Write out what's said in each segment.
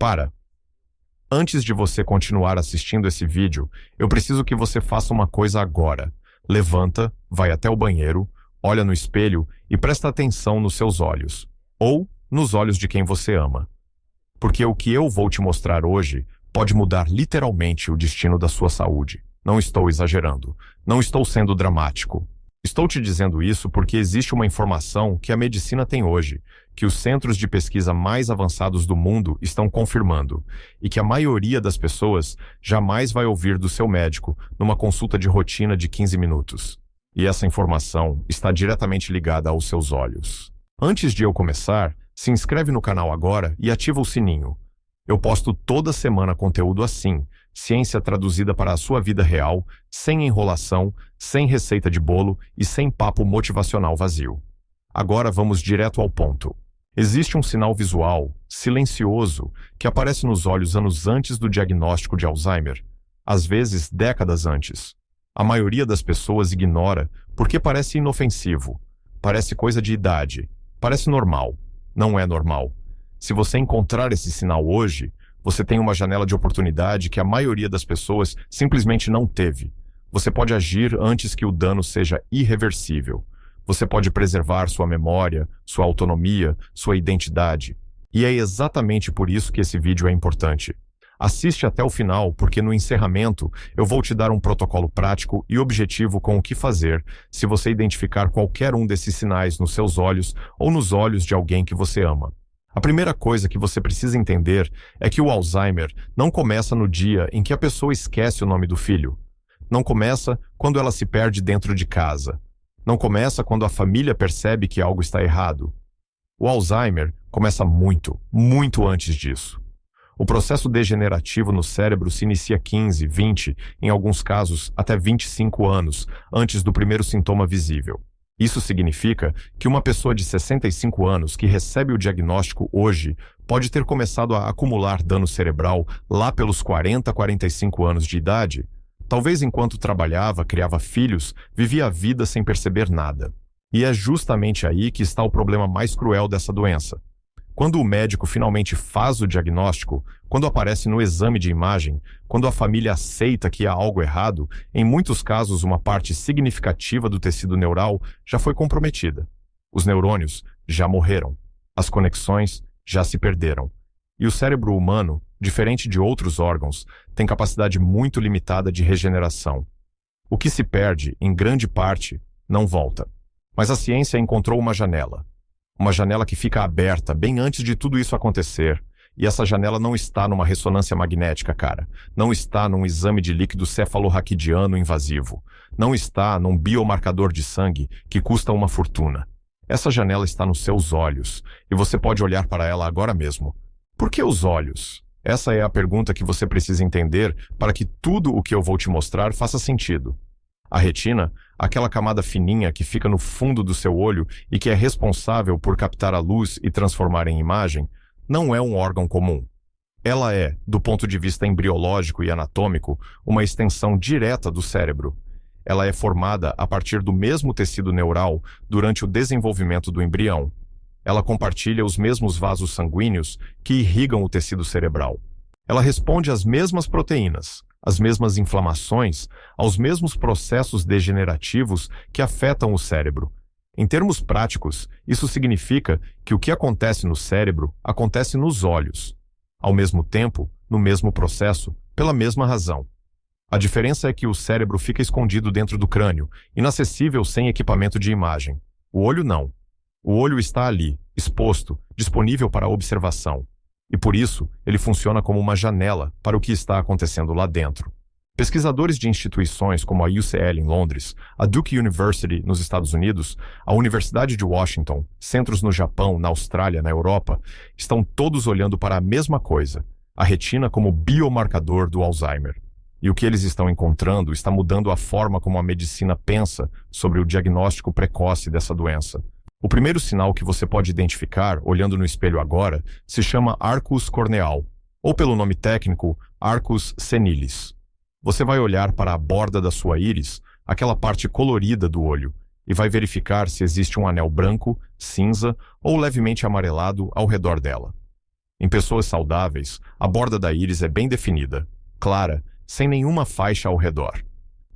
Para! Antes de você continuar assistindo esse vídeo, eu preciso que você faça uma coisa agora. Levanta, vai até o banheiro, olha no espelho e presta atenção nos seus olhos. Ou nos olhos de quem você ama. Porque o que eu vou te mostrar hoje pode mudar literalmente o destino da sua saúde. Não estou exagerando. Não estou sendo dramático. Estou te dizendo isso porque existe uma informação que a medicina tem hoje, que os centros de pesquisa mais avançados do mundo estão confirmando, e que a maioria das pessoas jamais vai ouvir do seu médico numa consulta de rotina de 15 minutos. E essa informação está diretamente ligada aos seus olhos. Antes de eu começar, se inscreve no canal agora e ativa o sininho. Eu posto toda semana conteúdo assim, ciência traduzida para a sua vida real, sem enrolação, sem receita de bolo e sem papo motivacional vazio. Agora vamos direto ao ponto. Existe um sinal visual, silencioso, que aparece nos olhos anos antes do diagnóstico de Alzheimer, às vezes décadas antes. A maioria das pessoas ignora porque parece inofensivo, parece coisa de idade, parece normal. Não é normal. Se você encontrar esse sinal hoje, você tem uma janela de oportunidade que a maioria das pessoas simplesmente não teve. Você pode agir antes que o dano seja irreversível. Você pode preservar sua memória, sua autonomia, sua identidade. E é exatamente por isso que esse vídeo é importante. Assiste até o final, porque no encerramento eu vou te dar um protocolo prático e objetivo com o que fazer se você identificar qualquer um desses sinais nos seus olhos ou nos olhos de alguém que você ama. A primeira coisa que você precisa entender é que o Alzheimer não começa no dia em que a pessoa esquece o nome do filho. Não começa quando ela se perde dentro de casa. Não começa quando a família percebe que algo está errado. O Alzheimer começa muito, muito antes disso. O processo degenerativo no cérebro se inicia 15, 20, em alguns casos até 25 anos antes do primeiro sintoma visível. Isso significa que uma pessoa de 65 anos que recebe o diagnóstico hoje pode ter começado a acumular dano cerebral lá pelos 40, 45 anos de idade. Talvez enquanto trabalhava, criava filhos, vivia a vida sem perceber nada. E é justamente aí que está o problema mais cruel dessa doença. Quando o médico finalmente faz o diagnóstico, quando aparece no exame de imagem, quando a família aceita que há algo errado, em muitos casos uma parte significativa do tecido neural já foi comprometida. Os neurônios já morreram. As conexões já se perderam. E o cérebro humano, diferente de outros órgãos, tem capacidade muito limitada de regeneração. O que se perde, em grande parte, não volta. Mas a ciência encontrou uma janela. Uma janela que fica aberta bem antes de tudo isso acontecer. E essa janela não está numa ressonância magnética, cara. Não está num exame de líquido cefalorraquidiano invasivo. Não está num biomarcador de sangue que custa uma fortuna. Essa janela está nos seus olhos. E você pode olhar para ela agora mesmo. Por que os olhos? Essa é a pergunta que você precisa entender para que tudo o que eu vou te mostrar faça sentido. A retina, aquela camada fininha que fica no fundo do seu olho e que é responsável por captar a luz e transformar em imagem, não é um órgão comum. Ela é, do ponto de vista embriológico e anatômico, uma extensão direta do cérebro. Ela é formada a partir do mesmo tecido neural durante o desenvolvimento do embrião. Ela compartilha os mesmos vasos sanguíneos que irrigam o tecido cerebral. Ela responde às mesmas proteínas, às mesmas inflamações, aos mesmos processos degenerativos que afetam o cérebro. Em termos práticos, isso significa que o que acontece no cérebro acontece nos olhos. Ao mesmo tempo, no mesmo processo, pela mesma razão. A diferença é que o cérebro fica escondido dentro do crânio, inacessível sem equipamento de imagem. O olho não. O olho está ali, exposto, disponível para observação. E por isso, ele funciona como uma janela para o que está acontecendo lá dentro. Pesquisadores de instituições como a UCL em Londres, a Duke University nos Estados Unidos, a Universidade de Washington, centros no Japão, na Austrália, na Europa, estão todos olhando para a mesma coisa, a retina como biomarcador do Alzheimer. E o que eles estão encontrando está mudando a forma como a medicina pensa sobre o diagnóstico precoce dessa doença. O primeiro sinal que você pode identificar, olhando no espelho agora, se chama arcus corneal, ou pelo nome técnico, arcus senilis. Você vai olhar para a borda da sua íris, aquela parte colorida do olho, e vai verificar se existe um anel branco, cinza ou levemente amarelado ao redor dela. Em pessoas saudáveis, a borda da íris é bem definida, clara, sem nenhuma faixa ao redor.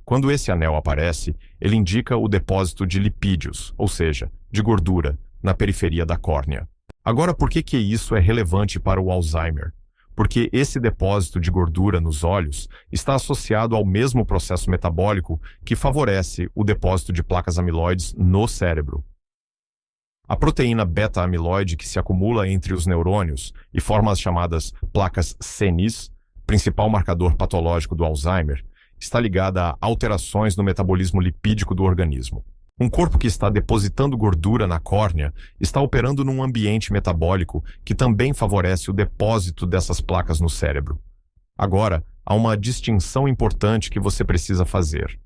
Quando esse anel aparece, ele indica o depósito de lipídios, ou seja, de gordura, na periferia da córnea. Agora, por que isso é relevante para o Alzheimer? Porque esse depósito de gordura nos olhos está associado ao mesmo processo metabólico que favorece o depósito de placas amiloides no cérebro. A proteína beta-amiloide que se acumula entre os neurônios e forma as chamadas placas senis, principal marcador patológico do Alzheimer, está ligada a alterações no metabolismo lipídico do organismo. Um corpo que está depositando gordura na córnea está operando num ambiente metabólico que também favorece o depósito dessas placas no cérebro. Agora, há uma distinção importante que você precisa fazer.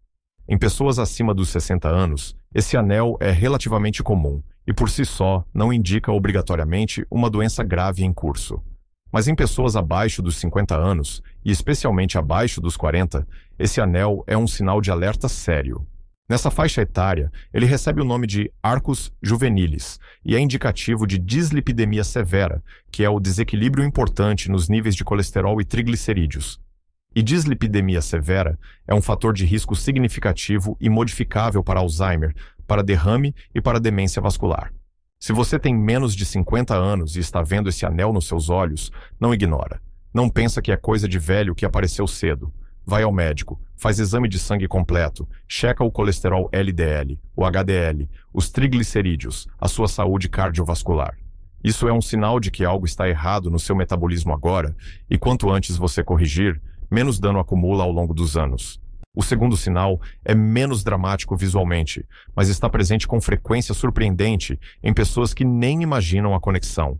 Em pessoas acima dos 60 anos, esse anel é relativamente comum e, por si só, não indica obrigatoriamente uma doença grave em curso. Mas em pessoas abaixo dos 50 anos, e especialmente abaixo dos 40, esse anel é um sinal de alerta sério. Nessa faixa etária, ele recebe o nome de arcus juvenilis e é indicativo de dislipidemia severa, que é o desequilíbrio importante nos níveis de colesterol e triglicerídeos. E dislipidemia severa é um fator de risco significativo e modificável para Alzheimer, para derrame e para demência vascular. Se você tem menos de 50 anos e está vendo esse anel nos seus olhos, não ignora. Não pensa que é coisa de velho que apareceu cedo. Vai ao médico, faz exame de sangue completo, checa o colesterol LDL, o HDL, os triglicerídeos, a sua saúde cardiovascular. Isso é um sinal de que algo está errado no seu metabolismo agora, e quanto antes você corrigir, menos dano acumula ao longo dos anos. O segundo sinal é menos dramático visualmente, mas está presente com frequência surpreendente em pessoas que nem imaginam a conexão.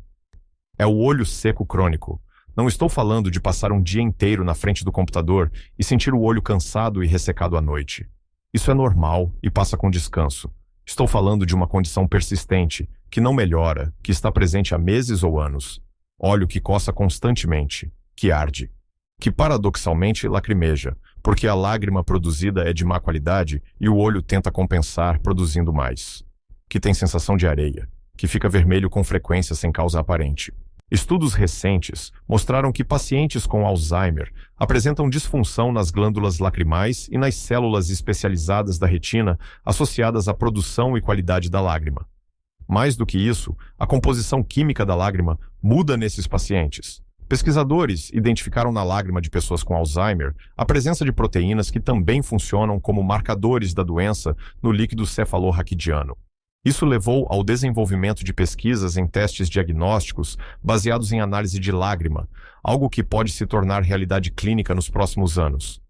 É o olho seco crônico. Não estou falando de passar um dia inteiro na frente do computador e sentir o olho cansado e ressecado à noite. Isso é normal e passa com descanso. Estou falando de uma condição persistente, que não melhora, que está presente há meses ou anos. Olho que coça constantemente, que arde, que paradoxalmente lacrimeja, porque a lágrima produzida é de má qualidade e o olho tenta compensar produzindo mais. Que tem sensação de areia, que fica vermelho com frequência sem causa aparente. Estudos recentes mostraram que pacientes com Alzheimer apresentam disfunção nas glândulas lacrimais e nas células especializadas da retina associadas à produção e qualidade da lágrima. Mais do que isso, a composição química da lágrima muda nesses pacientes. Pesquisadores identificaram na lágrima de pessoas com Alzheimer a presença de proteínas que também funcionam como marcadores da doença no líquido cefalorraquidiano. Isso levou ao desenvolvimento de pesquisas em testes diagnósticos baseados em análise de lágrima, algo que pode se tornar realidade clínica nos próximos anos.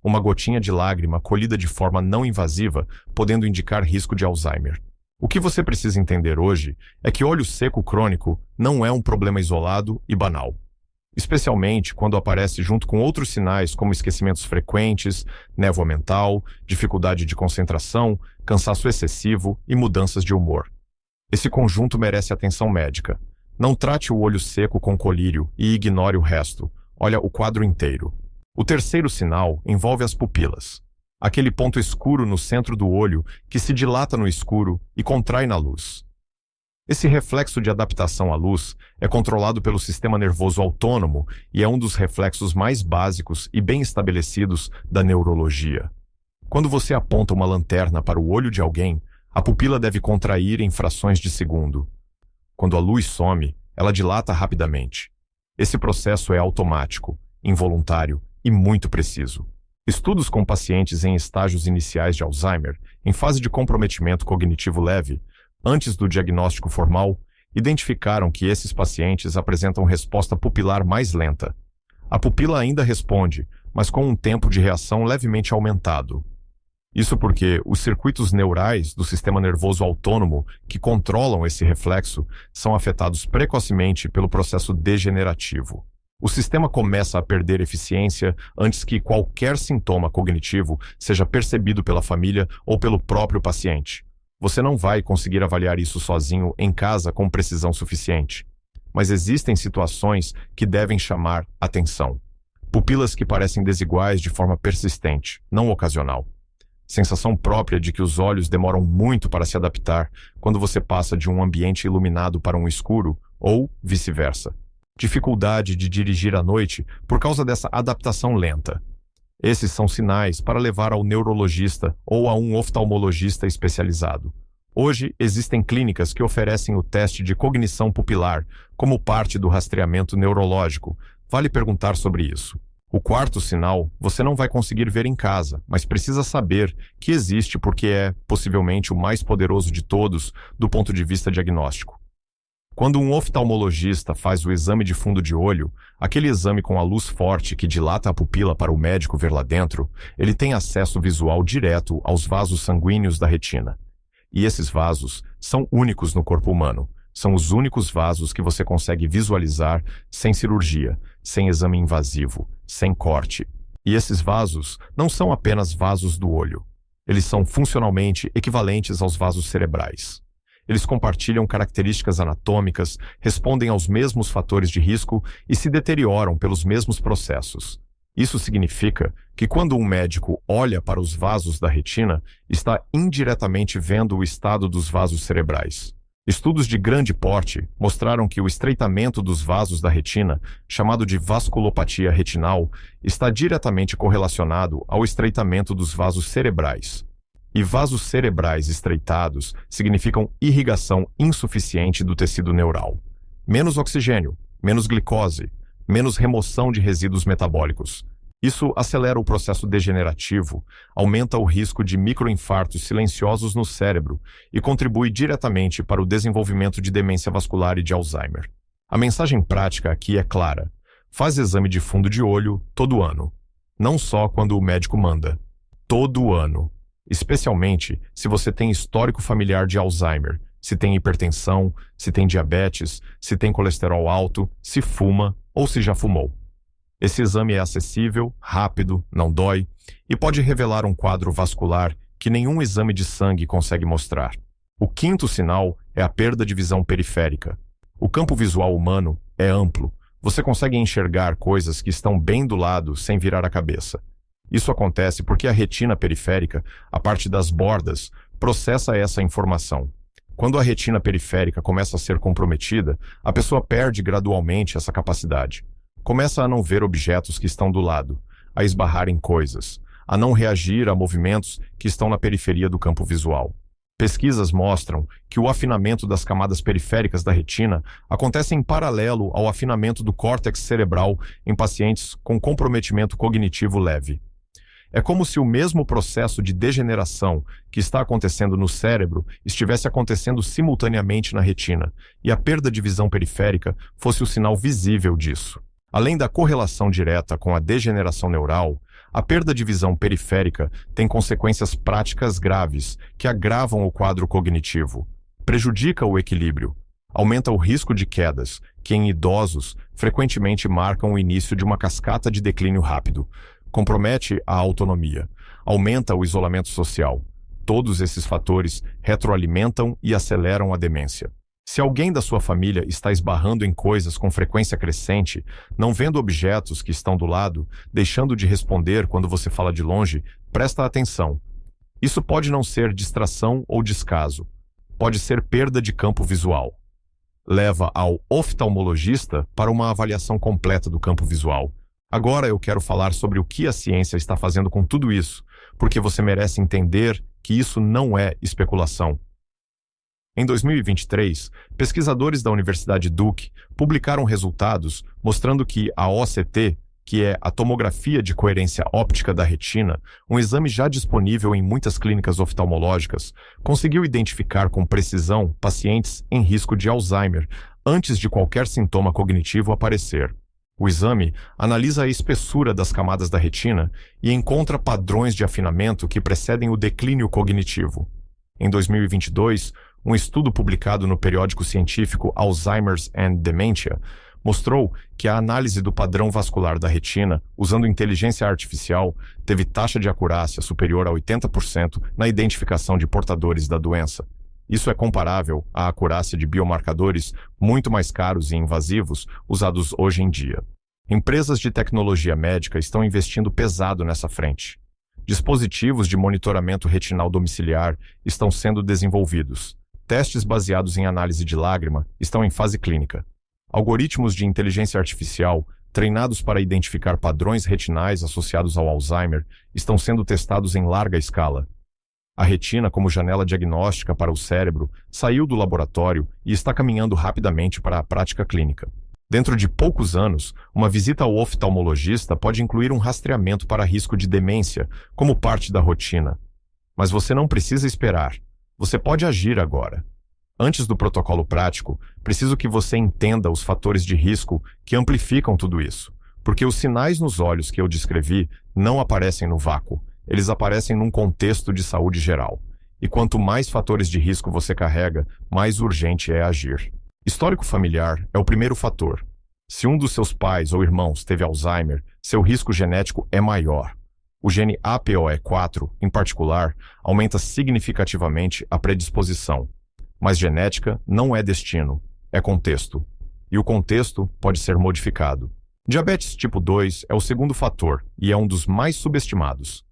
Uma gotinha de lágrima colhida de forma não invasiva, podendo indicar risco de Alzheimer. O que você precisa entender hoje é que olho seco crônico não é um problema isolado e banal. Especialmente quando aparece junto com outros sinais como esquecimentos frequentes, névoa mental, dificuldade de concentração, cansaço excessivo e mudanças de humor. Esse conjunto merece atenção médica. Não trate o olho seco com colírio e ignore o resto. Olha o quadro inteiro. O terceiro sinal envolve as pupilas. Aquele ponto escuro no centro do olho que se dilata no escuro e contrai na luz. Esse reflexo de adaptação à luz é controlado pelo sistema nervoso autônomo e é um dos reflexos mais básicos e bem estabelecidos da neurologia. Quando você aponta uma lanterna para o olho de alguém, a pupila deve contrair em frações de segundo. Quando a luz some, ela dilata rapidamente. Esse processo é automático, involuntário e muito preciso. Estudos com pacientes em estágios iniciais de Alzheimer, em fase de comprometimento cognitivo leve, antes do diagnóstico formal, identificaram que esses pacientes apresentam resposta pupilar mais lenta. A pupila ainda responde, mas com um tempo de reação levemente aumentado. Isso porque os circuitos neurais do sistema nervoso autônomo que controlam esse reflexo são afetados precocemente pelo processo degenerativo. O sistema começa a perder eficiência antes que qualquer sintoma cognitivo seja percebido pela família ou pelo próprio paciente. Você não vai conseguir avaliar isso sozinho em casa com precisão suficiente. Mas existem situações que devem chamar atenção. Pupilas que parecem desiguais de forma persistente, não ocasional. Sensação própria de que os olhos demoram muito para se adaptar quando você passa de um ambiente iluminado para um escuro ou vice-versa. dificuldade de dirigir à noite por causa dessa adaptação lenta. Esses são sinais para levar ao neurologista ou a um oftalmologista especializado. Hoje, existem clínicas que oferecem o teste de cognição pupilar como parte do rastreamento neurológico. Vale perguntar sobre isso. O quarto sinal você não vai conseguir ver em casa, mas precisa saber que existe porque é, possivelmente, o mais poderoso de todos do ponto de vista diagnóstico. Quando um oftalmologista faz o exame de fundo de olho, aquele exame com a luz forte que dilata a pupila para o médico ver lá dentro, ele tem acesso visual direto aos vasos sanguíneos da retina. E esses vasos são únicos no corpo humano. São os únicos vasos que você consegue visualizar sem cirurgia, sem exame invasivo, sem corte. E esses vasos não são apenas vasos do olho. Eles são funcionalmente equivalentes aos vasos cerebrais. Eles compartilham características anatômicas, respondem aos mesmos fatores de risco e se deterioram pelos mesmos processos. Isso significa que quando um médico olha para os vasos da retina, está indiretamente vendo o estado dos vasos cerebrais. Estudos de grande porte mostraram que o estreitamento dos vasos da retina, chamado de vasculopatia retinal, está diretamente correlacionado ao estreitamento dos vasos cerebrais. E vasos cerebrais estreitados significam irrigação insuficiente do tecido neural. Menos oxigênio, menos glicose, menos remoção de resíduos metabólicos. Isso acelera o processo degenerativo, aumenta o risco de microinfartos silenciosos no cérebro e contribui diretamente para o desenvolvimento de demência vascular e de Alzheimer. A mensagem prática aqui é clara. Faz exame de fundo de olho todo ano. Não só quando o médico manda. Todo ano. Especialmente se você tem histórico familiar de Alzheimer, se tem hipertensão, se tem diabetes, se tem colesterol alto, se fuma ou se já fumou. Esse exame é acessível, rápido, não dói e pode revelar um quadro vascular que nenhum exame de sangue consegue mostrar. O quinto sinal é a perda de visão periférica. O campo visual humano é amplo. Você consegue enxergar coisas que estão bem do lado sem virar a cabeça. Isso acontece porque a retina periférica, a parte das bordas, processa essa informação. Quando a retina periférica começa a ser comprometida, a pessoa perde gradualmente essa capacidade. Começa a não ver objetos que estão do lado, a esbarrar em coisas, a não reagir a movimentos que estão na periferia do campo visual. Pesquisas mostram que o afinamento das camadas periféricas da retina acontece em paralelo ao afinamento do córtex cerebral em pacientes com comprometimento cognitivo leve. É como se o mesmo processo de degeneração que está acontecendo no cérebro estivesse acontecendo simultaneamente na retina, e a perda de visão periférica fosse o sinal visível disso. Além da correlação direta com a degeneração neural, a perda de visão periférica tem consequências práticas graves que agravam o quadro cognitivo, prejudica o equilíbrio, aumenta o risco de quedas, que em idosos frequentemente marcam o início de uma cascata de declínio rápido, compromete a autonomia, aumenta o isolamento social. Todos esses fatores retroalimentam e aceleram a demência. Se alguém da sua família está esbarrando em coisas com frequência crescente, não vendo objetos que estão do lado, deixando de responder quando você fala de longe, presta atenção. Isso pode não ser distração ou descaso. Pode ser perda de campo visual. Leva ao oftalmologista para uma avaliação completa do campo visual. Agora eu quero falar sobre o que a ciência está fazendo com tudo isso, porque você merece entender que isso não é especulação. Em 2023, pesquisadores da Universidade Duke publicaram resultados mostrando que a OCT, que é a tomografia de coerência óptica da retina, um exame já disponível em muitas clínicas oftalmológicas, conseguiu identificar com precisão pacientes em risco de Alzheimer antes de qualquer sintoma cognitivo aparecer. O exame analisa a espessura das camadas da retina e encontra padrões de afinamento que precedem o declínio cognitivo. Em 2022, um estudo publicado no periódico científico Alzheimer's and Dementia mostrou que a análise do padrão vascular da retina, usando inteligência artificial, teve taxa de acurácia superior a 80% na identificação de portadores da doença. Isso é comparável à acurácia de biomarcadores muito mais caros e invasivos usados hoje em dia. Empresas de tecnologia médica estão investindo pesado nessa frente. Dispositivos de monitoramento retinal domiciliar estão sendo desenvolvidos. Testes baseados em análise de lágrima estão em fase clínica. Algoritmos de inteligência artificial, treinados para identificar padrões retinais associados ao Alzheimer, estão sendo testados em larga escala. A retina, como janela diagnóstica para o cérebro, saiu do laboratório e está caminhando rapidamente para a prática clínica. Dentro de poucos anos, uma visita ao oftalmologista pode incluir um rastreamento para risco de demência, como parte da rotina. Mas você não precisa esperar. Você pode agir agora. Antes do protocolo prático, preciso que você entenda os fatores de risco que amplificam tudo isso, porque os sinais nos olhos que eu descrevi não aparecem no vácuo, eles aparecem num contexto de saúde geral. E quanto mais fatores de risco você carrega, mais urgente é agir. Histórico familiar é o primeiro fator. Se um dos seus pais ou irmãos teve Alzheimer, seu risco genético é maior. O gene APOE4, em particular, aumenta significativamente a predisposição. Mas genética não é destino, é contexto. E o contexto pode ser modificado. Diabetes tipo 2 é o segundo fator e é um dos mais subestimados.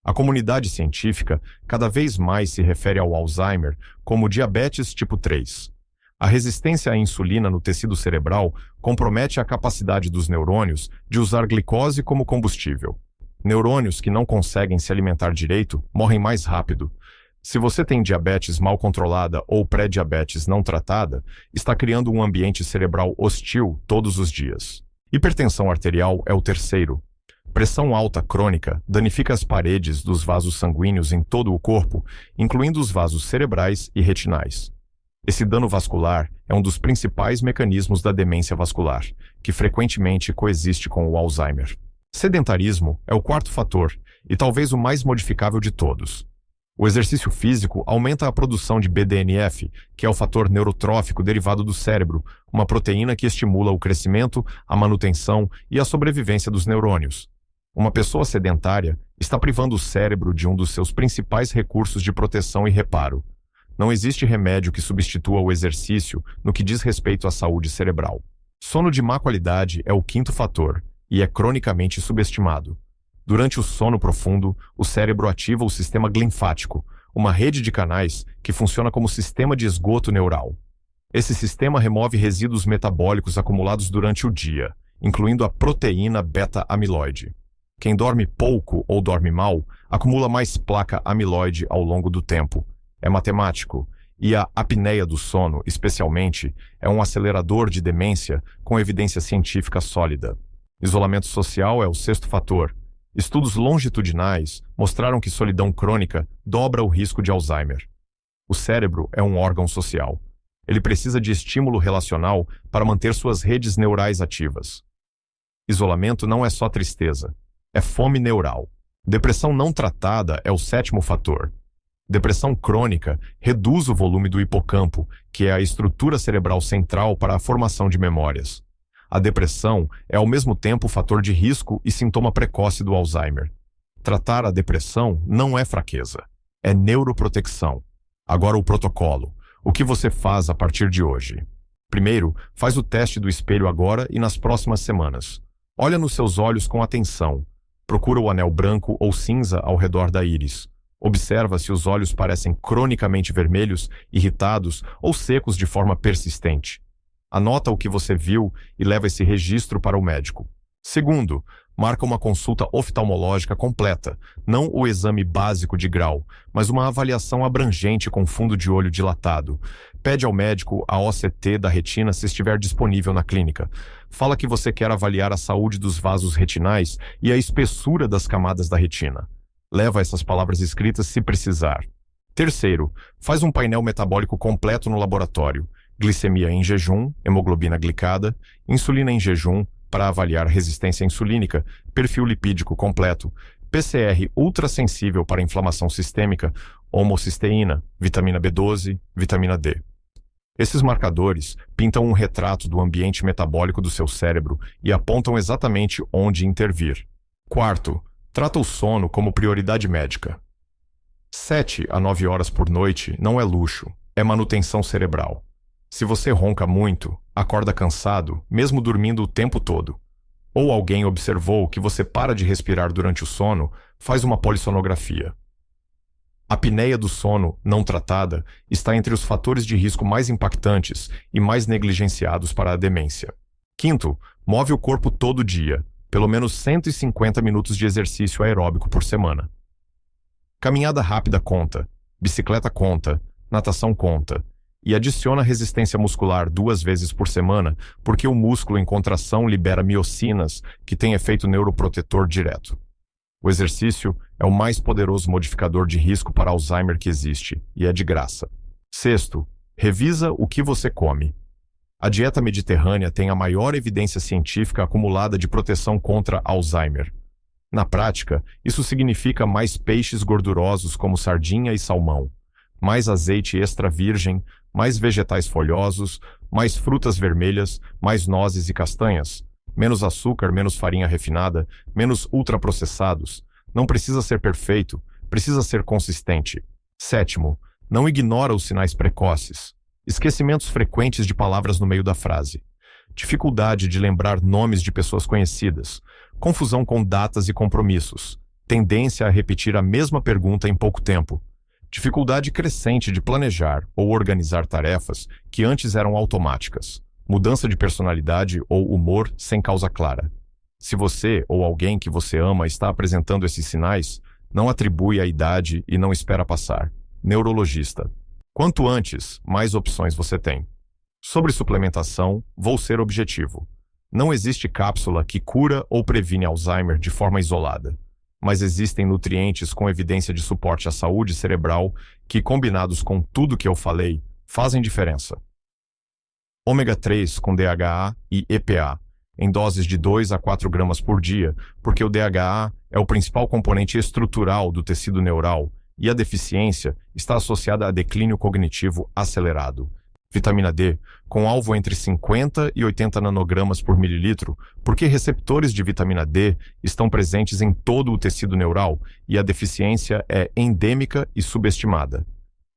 A comunidade científica cada vez mais se refere ao Alzheimer como diabetes tipo 3. A resistência à insulina no tecido cerebral compromete a capacidade dos neurônios de usar glicose como combustível. Neurônios que não conseguem se alimentar direito morrem mais rápido. Se você tem diabetes mal controlada ou pré-diabetes não tratada, está criando um ambiente cerebral hostil todos os dias. Hipertensão arterial é o terceiro. Pressão alta crônica danifica as paredes dos vasos sanguíneos em todo o corpo, incluindo os vasos cerebrais e retinais. Esse dano vascular é um dos principais mecanismos da demência vascular, que frequentemente coexiste com o Alzheimer. Sedentarismo é o quarto fator e talvez o mais modificável de todos. O exercício físico aumenta a produção de BDNF, que é o fator neurotrófico derivado do cérebro, uma proteína que estimula o crescimento, a manutenção e a sobrevivência dos neurônios. Uma pessoa sedentária está privando o cérebro de um dos seus principais recursos de proteção e reparo. Não existe remédio que substitua o exercício no que diz respeito à saúde cerebral. Sono de má qualidade é o quinto fator e é cronicamente subestimado. Durante o sono profundo, o cérebro ativa o sistema linfático, uma rede de canais que funciona como sistema de esgoto neural. Esse sistema remove resíduos metabólicos acumulados durante o dia, incluindo a proteína beta-amiloide. Quem dorme pouco ou dorme mal, acumula mais placa amiloide ao longo do tempo. É matemático, e a apneia do sono, especialmente, é um acelerador de demência com evidência científica sólida. Isolamento social é o sexto fator. Estudos longitudinais mostraram que solidão crônica dobra o risco de Alzheimer. O cérebro é um órgão social. Ele precisa de estímulo relacional para manter suas redes neurais ativas. Isolamento não é só tristeza, é fome neural. Depressão não tratada é o sétimo fator. Depressão crônica reduz o volume do hipocampo, que é a estrutura cerebral central para a formação de memórias. A depressão é ao mesmo tempo fator de risco e sintoma precoce do Alzheimer. Tratar a depressão não é fraqueza, é neuroproteção. Agora o protocolo. O que você faz a partir de hoje? Primeiro, faz o teste do espelho agora e nas próximas semanas. Olha nos seus olhos com atenção. Procura o anel branco ou cinza ao redor da íris. Observa se os olhos parecem cronicamente vermelhos, irritados ou secos de forma persistente. Anota o que você viu e leva esse registro para o médico. Segundo, marca uma consulta oftalmológica completa, não o exame básico de grau, mas uma avaliação abrangente com fundo de olho dilatado. Pede ao médico a OCT da retina se estiver disponível na clínica. Fala que você quer avaliar a saúde dos vasos retinais e a espessura das camadas da retina. Leva essas palavras escritas se precisar. Terceiro, faz um painel metabólico completo no laboratório. Glicemia em jejum, hemoglobina glicada, insulina em jejum para avaliar resistência insulínica, perfil lipídico completo, PCR ultrassensível para inflamação sistêmica, homocisteína, vitamina B12, vitamina D. Esses marcadores pintam um retrato do ambiente metabólico do seu cérebro e apontam exatamente onde intervir. Quarto, trata o sono como prioridade médica. 7 a 9 horas por noite não é luxo, é manutenção cerebral. Se você ronca muito, acorda cansado, mesmo dormindo o tempo todo, ou alguém observou que você para de respirar durante o sono, faz uma polissonografia. A apneia do sono não tratada está entre os fatores de risco mais impactantes e mais negligenciados para a demência. Quinto, move o corpo todo dia, pelo menos 150 minutos de exercício aeróbico por semana. Caminhada rápida conta, bicicleta conta, natação conta. E adiciona resistência muscular 2 vezes por semana, porque o músculo em contração libera miocinas, que têm efeito neuroprotetor direto. O exercício é o mais poderoso modificador de risco para Alzheimer que existe, e é de graça. Sexto, revisa o que você come. A dieta mediterrânea tem a maior evidência científica acumulada de proteção contra Alzheimer. Na prática, isso significa mais peixes gordurosos como sardinha e salmão, mais azeite extra virgem, mais vegetais folhosos, mais frutas vermelhas, mais nozes e castanhas, menos açúcar, menos farinha refinada, menos ultraprocessados. Não precisa ser perfeito, precisa ser consistente. Sétimo, não ignora os sinais precoces. Esquecimentos frequentes de palavras no meio da frase. Dificuldade de lembrar nomes de pessoas conhecidas. Confusão com datas e compromissos. Tendência a repetir a mesma pergunta em pouco tempo. Dificuldade crescente de planejar ou organizar tarefas que antes eram automáticas. Mudança de personalidade ou humor sem causa clara. Se você ou alguém que você ama está apresentando esses sinais, não atribui a idade e não espera passar. Neurologista. Quanto antes, mais opções você tem. Sobre suplementação, vou ser objetivo. Não existe cápsula que cura ou previne Alzheimer de forma isolada, mas existem nutrientes com evidência de suporte à saúde cerebral que, combinados com tudo que eu falei, fazem diferença. Ômega 3 com DHA e EPA, em doses de 2 a 4 gramas por dia, porque o DHA é o principal componente estrutural do tecido neural e a deficiência está associada a declínio cognitivo acelerado. Vitamina D, com alvo entre 50 e 80 nanogramas por mililitro, porque receptores de vitamina D estão presentes em todo o tecido neural e a deficiência é endêmica e subestimada.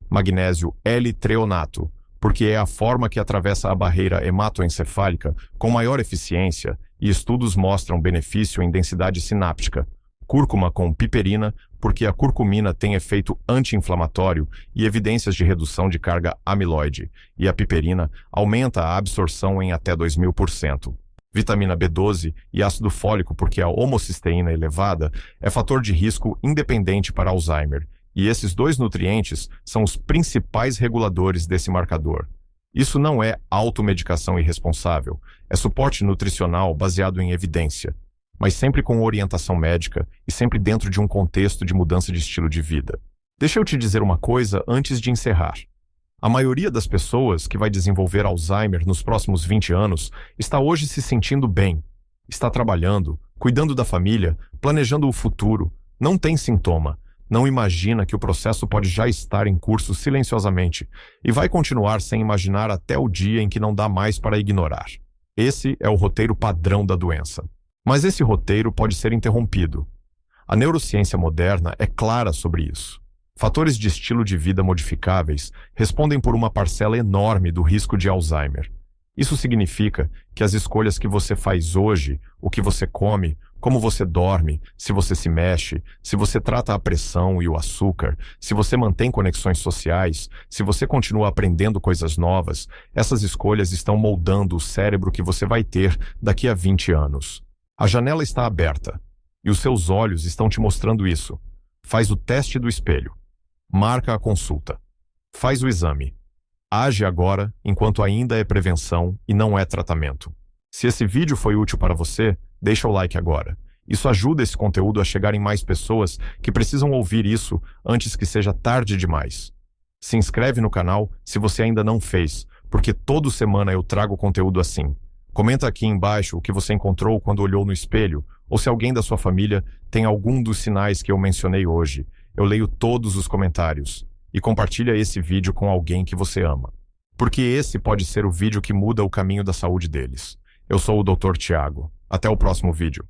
Magnésio L-treonato, porque é a forma que atravessa a barreira hematoencefálica com maior eficiência e estudos mostram benefício em densidade sináptica. Cúrcuma com piperina, porque a curcumina tem efeito anti-inflamatório e evidências de redução de carga amiloide, e a piperina aumenta a absorção em até 2000%. Vitamina B12 e ácido fólico, porque a homocisteína elevada é fator de risco independente para Alzheimer, e esses 2 nutrientes são os principais reguladores desse marcador. Isso não é automedicação irresponsável, é suporte nutricional baseado em evidência, mas sempre com orientação médica e sempre dentro de um contexto de mudança de estilo de vida. Deixa eu te dizer uma coisa antes de encerrar. A maioria das pessoas que vai desenvolver Alzheimer nos próximos 20 anos está hoje se sentindo bem, está trabalhando, cuidando da família, planejando o futuro, não tem sintoma, não imagina que o processo pode já estar em curso silenciosamente e vai continuar sem imaginar até o dia em que não dá mais para ignorar. Esse é o roteiro padrão da doença. Mas esse roteiro pode ser interrompido. A neurociência moderna é clara sobre isso. Fatores de estilo de vida modificáveis respondem por uma parcela enorme do risco de Alzheimer. Isso significa que as escolhas que você faz hoje, o que você come, como você dorme, se você se mexe, se você trata a pressão e o açúcar, se você mantém conexões sociais, se você continua aprendendo coisas novas, essas escolhas estão moldando o cérebro que você vai ter daqui a 20 anos. A janela está aberta e os seus olhos estão te mostrando isso. Faz o teste do espelho. Marca a consulta. Faz o exame. Age agora, enquanto ainda é prevenção e não é tratamento. Se esse vídeo foi útil para você, deixa o like agora. Isso ajuda esse conteúdo a chegar em mais pessoas que precisam ouvir isso antes que seja tarde demais. Se inscreve no canal se você ainda não fez, porque toda semana eu trago conteúdo assim. Comenta aqui embaixo o que você encontrou quando olhou no espelho, ou se alguém da sua família tem algum dos sinais que eu mencionei hoje. Eu leio todos os comentários. E compartilha esse vídeo com alguém que você ama. Porque esse pode ser o vídeo que muda o caminho da saúde deles. Eu sou o Dr. Tiago. Até o próximo vídeo.